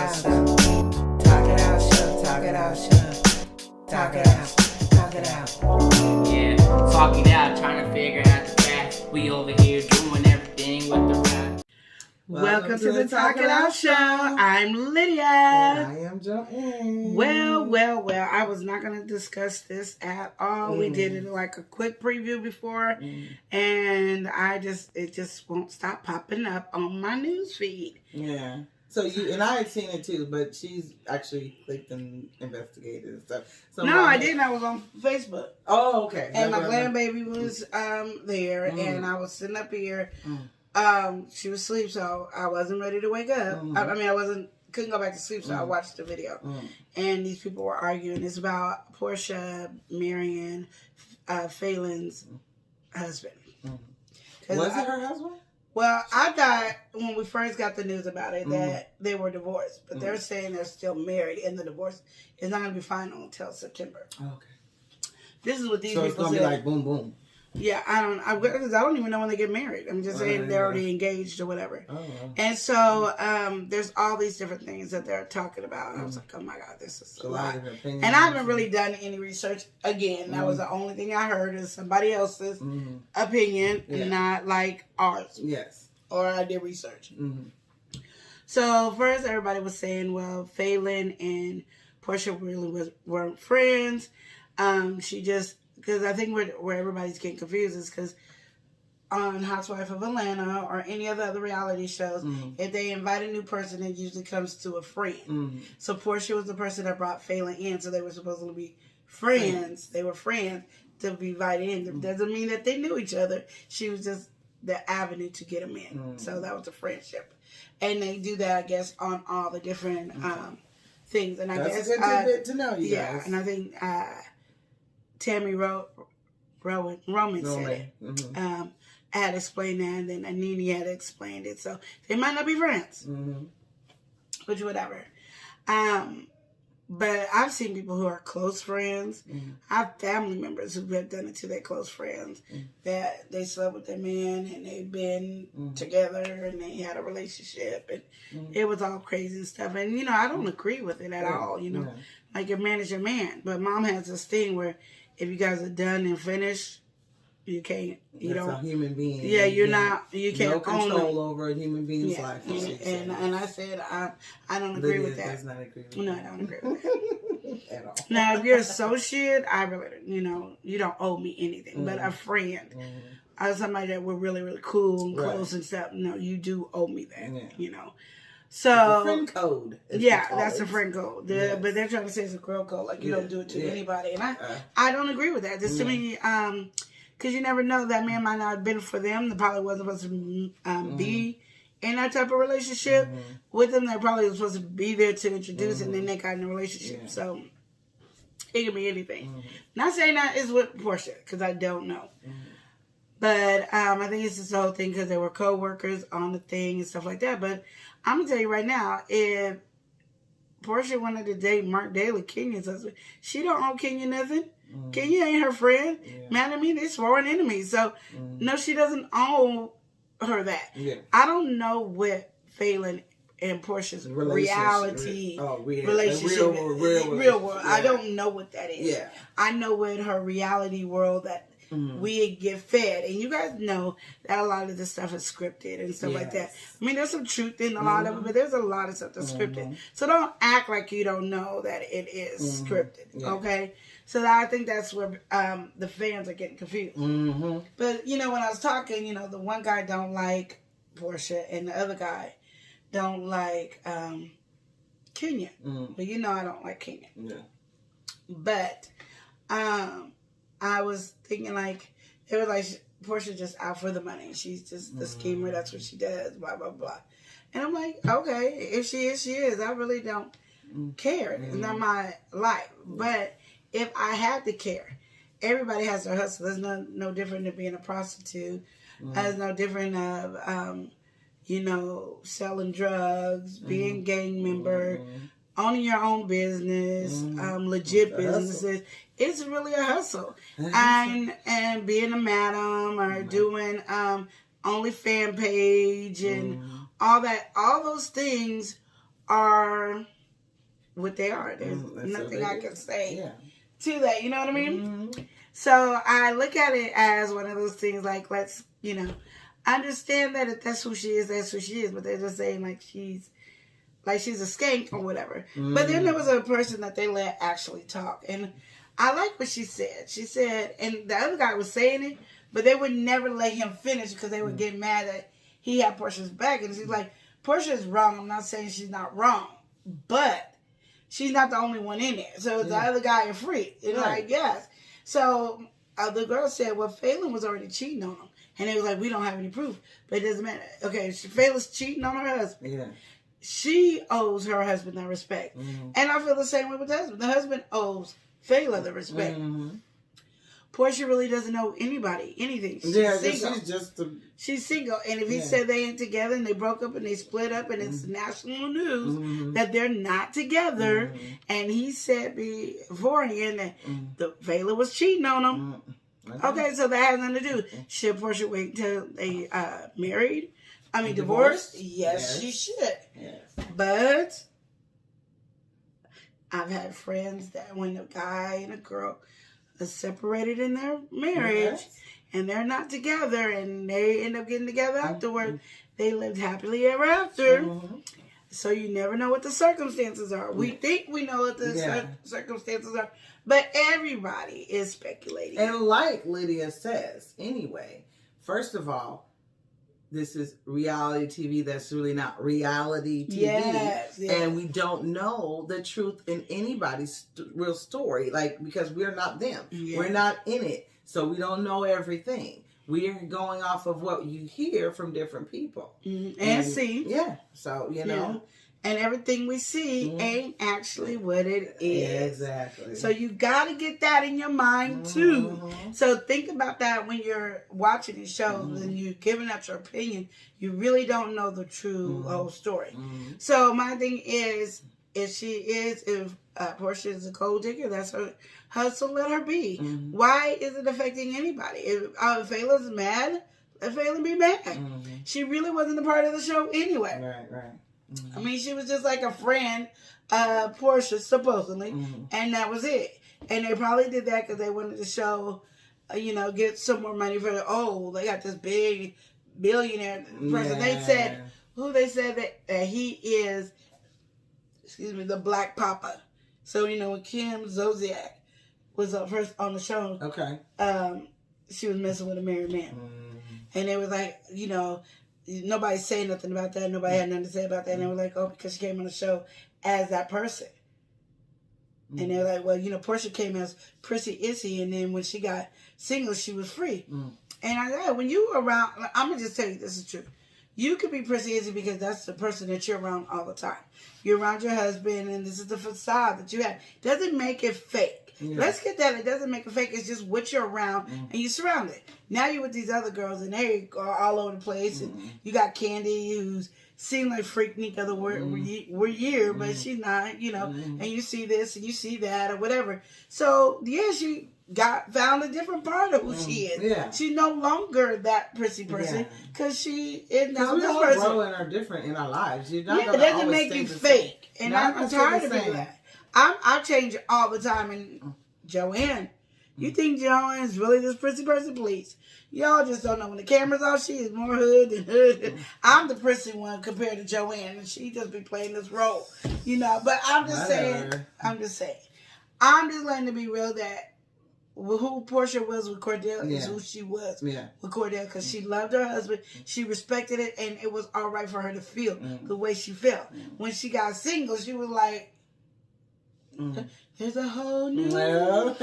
out. Talk it out, show. Talk it out, show. Talk it out. Talk it out. Yeah, talk it out, trying to figure out the facts. We over here doing everything with the rap. Welcome to the Talk It Out Show. I'm Lydia. And I am Joanne. Well. I was not going to discuss this at all. We did it like a quick preview before, and it just won't stop popping up on my news feed. Yeah. So and I had seen it too, but she's actually clicked and investigated and stuff. So no, I didn't. I was on Facebook. Oh, okay. And my grandbaby was there, and I was sitting up here. She was asleep, so I wasn't ready to wake up. I couldn't go back to sleep, so I watched the video. And these people were arguing. It's about Porsha marrying Phelan's husband. Was it her husband? Well, I thought when we first got the news about it that they were divorced, but they're saying they're still married, and the divorce is not going to be final until September. Okay. This is what these people So it's going to be like boom, boom. Yeah, I don't even know when they get married. I'm just saying they're already engaged or whatever. Oh, wow. And so there's all these different things that they're talking about. I was like, oh my God, this is a lot. And I haven't really done any research. Again, that was the only thing I heard is somebody else's opinion, not like ours. Yes. Or I did research. So first everybody was saying, well, Phelan and Porsha really weren't friends. She just... Because I think where everybody's getting confused is because on Housewives of Atlanta or any of the other reality shows, if they invite a new person, it usually comes to a friend. So Porsha was the person that brought Phelan in, so they were supposed to be friends. They were friends to be invited in. It doesn't mean that they knew each other. She was just the avenue to get them in. So that was a friendship. And they do that, I guess, on all the different things. And That's a good tidbit to know, you guys. And I think... Tammy Roman said it. Had explained that, and then Anini had explained it. So they might not be friends, which whatever. But I've seen people who are close friends. I have family members who have done it to their close friends that they slept with their man and they've been together and they had a relationship and it was all crazy and stuff. And I don't agree with it at all. Like your man is your man, but mom has this thing where. If you guys are done and finished, you can't. You That's don't. a human being. Yeah, you're not. You can't no control own over a human being's life. And I said I don't agree with that. Does not agree with no, that. I don't agree with that At all. Now, if you're an associate, I really, you don't owe me anything. But a friend, somebody that we're really, really cool and close and stuff. No, you do owe me that. So the friend code. That's a friend code. But they're trying to say it's a girl code, like you don't do it to anybody, and I don't agree with that. Just to me, because you never know, that man might not have been for them. They probably wasn't supposed to be in that type of relationship with them. They probably was supposed to be there to introduce, and then they got in a relationship. So it could be anything. Not saying that is with Porsha, because I don't know. But I think it's this whole thing because they were co-workers on the thing and stuff like that. But I'm going to tell you right now, if Porsha wanted to date Mark Daly, Kenya's husband, she don't owe Kenya nothing. Kenya ain't her friend. Man, I mean, they're sworn enemies. So, no, she doesn't owe her that. I don't know what Phelan and Porsha's reality relationship is. Real world. I don't know what that is. I know what her reality world that we get fed, and you guys know that a lot of this stuff is scripted and stuff like that. I mean, there's some truth in a lot of it, but there's a lot of stuff that's scripted. So don't act like you don't know that it is scripted, okay? So I think that's where the fans are getting confused. But, when I was talking, the one guy don't like Porsha, and the other guy don't like Kenya. But I don't like Kenya. But I was thinking they were like, Porsha just out for the money. She's just the schemer. That's what she does, blah, blah, blah. And I'm like, okay, if she is, she is. I really don't care. It's not my life. But if I had to care, everybody has their hustle. There's no different than being a prostitute. There's no different of, selling drugs, being a gang member, owning your own business, legit businesses. It's really a hustle. And being a madam or doing OnlyFans page and all that, all those things are what they are. There's That's nothing what I they can do. say Yeah. to that. You know what I mean? Mm-hmm. So I look at it as one of those things like, let's, understand that if that's who she is, that's who she is. But they're just saying like she's a skank or whatever. Mm-hmm. But then there was a person that they let actually talk. And I like what she said. She said, and the other guy was saying it, but they would never let him finish because they would get mad that he had Porsha's back. And she's like, Porsha's wrong. I'm not saying she's not wrong. But she's not the only one in there. So the other guy is free. And like, yes. So the girl said, well, Phelan was already cheating on him. And they was like, we don't have any proof. But it doesn't matter. Okay, Phelan's cheating on her husband. Yeah. She owes her husband that respect. Mm-hmm. And I feel the same way with the husband. The husband owes Phelan the respect. Mm-hmm. Porsha really doesn't owe anybody anything. She's single. She's single. And if he said they ain't together and they broke up and they split up and it's national news that they're not together, and he said beforehand that the Phelan was cheating on him. Okay, so that has nothing to do. Should Porsha wait until they divorced? Yes, she should. Yes. But I've had friends that when a guy and a girl are separated in their marriage and they're not together and they end up getting together afterward, they lived happily ever after. So you never know what the circumstances are. We think we know what the circumstances are, but everybody is speculating. And like Lydia says, anyway, first of all, this is reality TV that's really not reality TV. Yes. And we don't know the truth in anybody's real story, because we're not them. Yeah. We're not in it. So we don't know everything. We're going off of what you hear from different people. And see. Yeah. So, And everything we see ain't actually what it is. Yeah, exactly. So you got to get that in your mind too. So think about that when you're watching these shows and you're giving out your opinion. You really don't know the true whole story. So my thing is, if Porsha is a gold digger, that's her hustle, let her be. Why is it affecting anybody? If Phelan's mad, let Phelan be mad. She really wasn't a part of the show anyway. Right. I mean, she was just like a friend, Porsha, supposedly, and that was it. And they probably did that because they wanted to show, get some more money for they got this big billionaire person. Yeah. They said that he is, the Black Papa. So, when Kim Zolciak was first on the show, she was messing with a married man. And they was like, nobody saying nothing about that. Nobody had nothing to say about that. And they were like, because she came on the show as that person. And they're like, well, Porsha came as Prissy Issy, and then when she got single, she was free. And I said, when you around, I'm going to just tell you, this is true. You could be Prissy Issy because that's the person that you're around all the time. You're around your husband, and this is the facade that you have. Doesn't make it fake. Yeah. Let's get that. It doesn't make it fake. It's just what you're around, and you're surrounded. Now you're with these other girls, and they are all over the place. And you got Candy, who's seemed like Freaknik of the year, but she's not, and you see this, and you see that, or whatever. So, she found a different part of who she is. Yeah. She's no longer that prissy person because she is now this person. We all grow and are different in our lives. You're not it doesn't make you fake. And I'm tired of that. I change it all the time. And Joanne, you think Joanne's really this prissy person? Please. Y'all just don't know. When the camera's off, she is more hood than hood. I'm the prissy one compared to Joanne, and she just be playing this role. But I'm just saying. I'm just letting it be real that who Porsha was with Cordell is who she was with Cordell, because she loved her husband, she respected it, and it was all right for her to feel the way she felt. When she got single, she was like, there's a whole new world.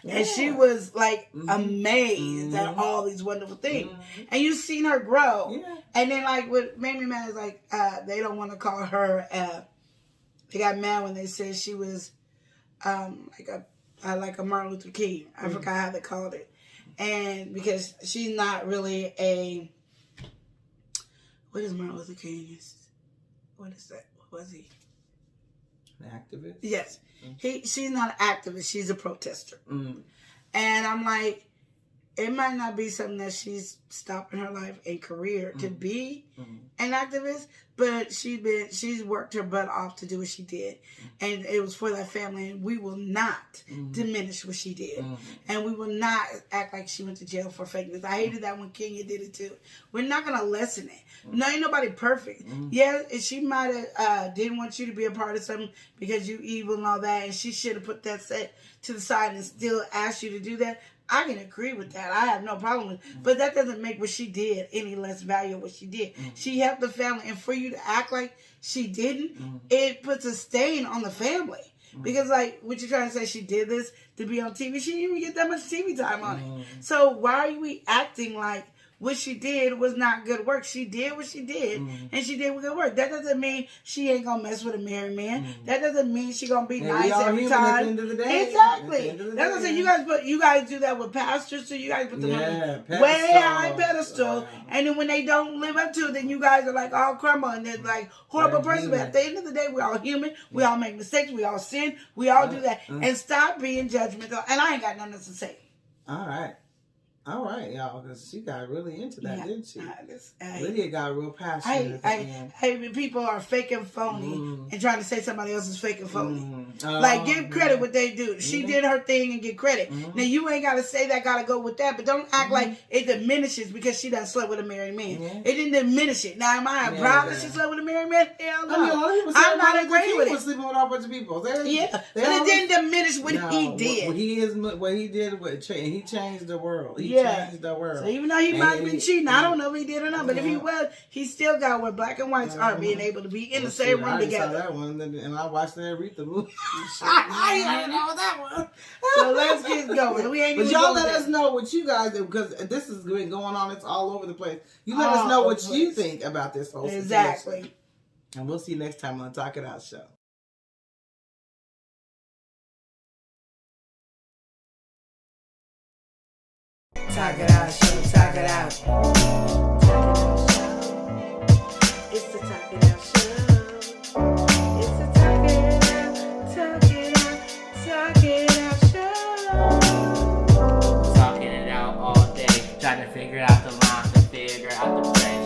And she was like amazed at all these wonderful things. And you've seen her grow. And then what made me mad is they don't want to call her, they got mad when they said she was like a Martin Luther King. I forgot how they called it. And because she's not really what is Martin Luther King? What is that? What was he? An activist? Yes. She's not an activist. She's a protester. And I'm like, it might not be something that she's stopping her life and career to be an activist, but she's worked her butt off to do what she did, and it was for that family. And we will not diminish what she did, and we will not act like she went to jail for fakeness. I hated that when Kenya did it too. We're not gonna lessen it. No, ain't nobody perfect. Yeah, she might have didn't want you to be a part of something because you evil and all that, and she should have put that set to the side and still asked you to do that. I can agree with that. I have no problem with it. But that doesn't make what she did any less valuable what she did. She helped the family. And for you to act like she didn't, it puts a stain on the family. Because, like, what you're trying to say, she did this to be on TV. She didn't even get that much TV time on it. So why are we acting like what she did was not good work? She did what she did, and she did good work. That doesn't mean she ain't gonna mess with a married man. That doesn't mean she gonna be nice every time. At the end of the day. Exactly. That's what I'm saying. You guys do that with pastors, so you guys put them on a way high pedestal, and then when they don't live up to it, then you guys are like all crumble and they're like horrible person. But at the end of the day, we're all human. We all make mistakes. We all sin. We all do that. And stop being judgmental. And I ain't got nothing else to say. All right, y'all, because she got really into that, didn't she? I Lydia got real passionate. When people are fake and phony and trying to say somebody else is fake and phony. Like, give credit what they do. She did her thing and get credit. Now, you ain't got to say that, got to go with that, but don't act like it diminishes because she done slept with a married man. It didn't diminish it. Now, am I proud that she slept with a married man? Hell no. I'm not agreeing with it. He was sleeping with a whole bunch of people. But it didn't diminish what he did. What he did, he changed the world. He changed the world. So even though he might have been cheating, I don't know if he did or not, but if he was, he still got where black and whites are being able to be in the same room together. I saw that one, and I watched that Aretha movie. I didn't know that one. So let's get going. But y'all let us know what you guys do, because this has been going on. It's all over the place. You let us know what you think about this whole situation. Exactly. And we'll see you next time on Talk It Out Show. Talk it out, show, talk it out. It's the Talk It Out Show. It's the Talk It Out show. Talking it out all day, trying to figure out the line.